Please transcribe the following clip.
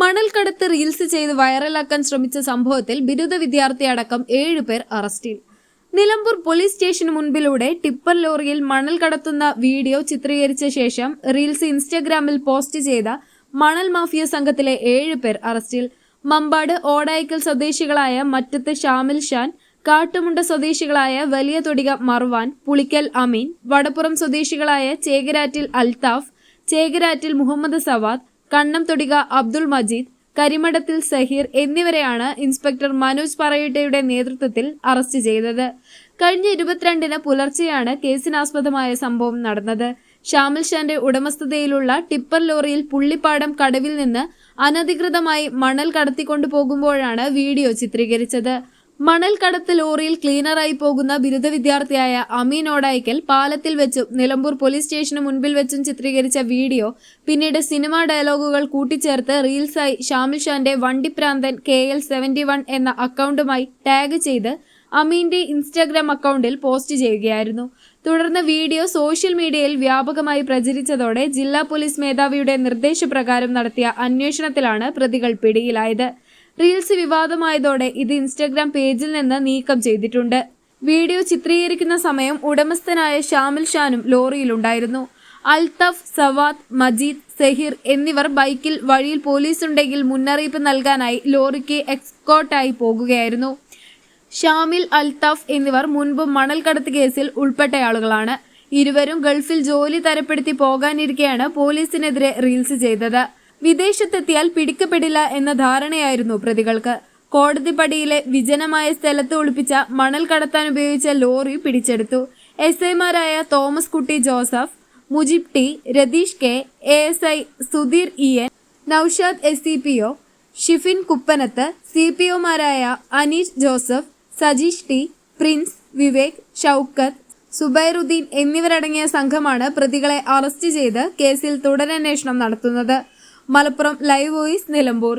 മണൽക്കടത്ത് reels ചെയ്ത് വൈറലാക്കാൻ ശ്രമിച്ച സംഭവത്തിൽ ബിരുദ വിദ്യാർത്ഥി അടക്കം 7 പേർ അറസ്റ്റിൽ. നിലമ്പൂർ പോലീസ് സ്റ്റേഷന് മുൻപിലൂടെ ടിപ്പർ ലോറിയിൽ മണൽ കടത്തുന്ന വീഡിയോ ചിത്രീകരിച്ച ശേഷം റീൽസ് ഇൻസ്റ്റഗ്രാമിൽ പോസ്റ്റ് ചെയ്ത മണൽ മാഫിയ സംഘത്തിലെ 7 പേർ അറസ്റ്റിൽ. മമ്പാട് ഓടായിക്കൽ സ്വദേശികളായ മറ്റത്ത് ഷാമിൽ ഷാൻ, കാട്ടുമുണ്ട സ്വദേശികളായ വലിയ തൊടിക മർവാൻ, പുളിക്കൽ അമീൻ, വടപ്പുറം സ്വദേശികളായ ചേകരാറ്റിൽ അൽത്താഫ്, ചേകരാറ്റിൽ മുഹമ്മദ് സവാദ്, കണ്ണം തൊടിക അബ്ദുൾ മജീദ്, കരിമടത്തിൽ സഹീർ എന്നിവരെയാണ് ഇൻസ്പെക്ടർ മനോജ് പറയിട്ടയുടെ നേതൃത്വത്തിൽ അറസ്റ്റ് ചെയ്തത്. കഴിഞ്ഞ 22-ന് പുലർച്ചെയാണ് കേസിനാസ്പദമായ സംഭവം നടന്നത്. ഷാമിൽ ഷാന്റെ ഉടമസ്ഥതയിലുള്ള ടിപ്പർ ലോറിയിൽ പുള്ളിപ്പാടം കടവിൽ നിന്ന് അനധികൃതമായി മണൽ കടത്തിക്കൊണ്ടുപോകുമ്പോഴാണ് വീഡിയോ ചിത്രീകരിച്ചത്. മണൽ കടത്ത് ലോറിയിൽ ക്ലീനറായി പോകുന്ന ബിരുദ വിദ്യാർത്ഥിയായ അമീൻ ഓടായിക്കൽ പാലത്തിൽ വെച്ചും നിലമ്പൂർ പോലീസ് സ്റ്റേഷന് മുൻപിൽ വെച്ചും ചിത്രീകരിച്ച വീഡിയോ പിന്നീട് സിനിമാ ഡയലോഗുകൾ കൂട്ടിച്ചേർത്ത് റീൽസായി ഷാമിൽ ഷാന്റെ വണ്ടിപ്രാന്തൻ KL71 എന്ന അക്കൗണ്ടുമായി ടാഗ് ചെയ്ത് അമീന്റെ ഇൻസ്റ്റാഗ്രാം അക്കൗണ്ടിൽ പോസ്റ്റ് ചെയ്യുകയായിരുന്നു. തുടർന്ന് വീഡിയോ സോഷ്യൽ മീഡിയയിൽ വ്യാപകമായി പ്രചരിച്ചതോടെ ജില്ലാ പോലീസ് മേധാവിയുടെ നിർദ്ദേശപ്രകാരം നടത്തിയ അന്വേഷണത്തിലാണ് പ്രതികൾ പിടിയിലായത്. റീൽസ് വിവാദമായതോടെ ഇത് ഇൻസ്റ്റഗ്രാം പേജിൽ നിന്ന് നീക്കം ചെയ്തിട്ടുണ്ട്. വീഡിയോ ചിത്രീകരിക്കുന്ന സമയം ഉടമസ്ഥനായ ഷാമിൽ ഷാനും ലോറിയിലുണ്ടായിരുന്നു. അൽത്താഫ്, സവാദ്, മജീദ്, സഹീർ എന്നിവർ ബൈക്കിൽ വഴിയിൽ പോലീസുണ്ടെങ്കിൽ മുന്നറിയിപ്പ് നൽകാനായി ലോറിക്ക് എസ്കോർട്ടായി പോകുകയായിരുന്നു. ഷാമിൽ, അൽത്താഫ് എന്നിവർ മുൻപ് മണൽ കടത്ത് കേസിൽ ഉൾപ്പെട്ടയാളുകളാണ്. ഇരുവരും ഗൾഫിൽ ജോലി തരപ്പെടുത്തി പോകാനിരിക്കെയാണ് പോലീസിനെതിരെ റീൽസ് ചെയ്തത്. വിദേശത്തെത്തിയാൽ പിടിക്കപ്പെടില്ല എന്ന ധാരണയായിരുന്നു പ്രതികൾക്ക്. കോടതിപ്പടിയിലെ വിജനമായ സ്ഥലത്ത് ഒളിപ്പിച്ച മണൽ കടത്താൻ ഉപയോഗിച്ച ലോറി പിടിച്ചെടുത്തു. SIമാരായ Thomas Kutty Joseph, Mujeeb T, Ratheesh K, ASI Sudheer EN, Noushad SCPO, Shifin Kuppanath, CPOമാരായ അനീഷ് ജോസഫ്, സജീഷ് ടി, പ്രിൻസ്, വിവേക്, ഷൌക്കത്ത്, സുബൈറുദ്ദീൻ എന്നിവരടങ്ങിയ സംഘമാണ് പ്രതികളെ അറസ്റ്റ് ചെയ്ത് കേസിൽ തുടരന്വേഷണം നടത്തുന്നത്. Malappuram live voice, Nilambur.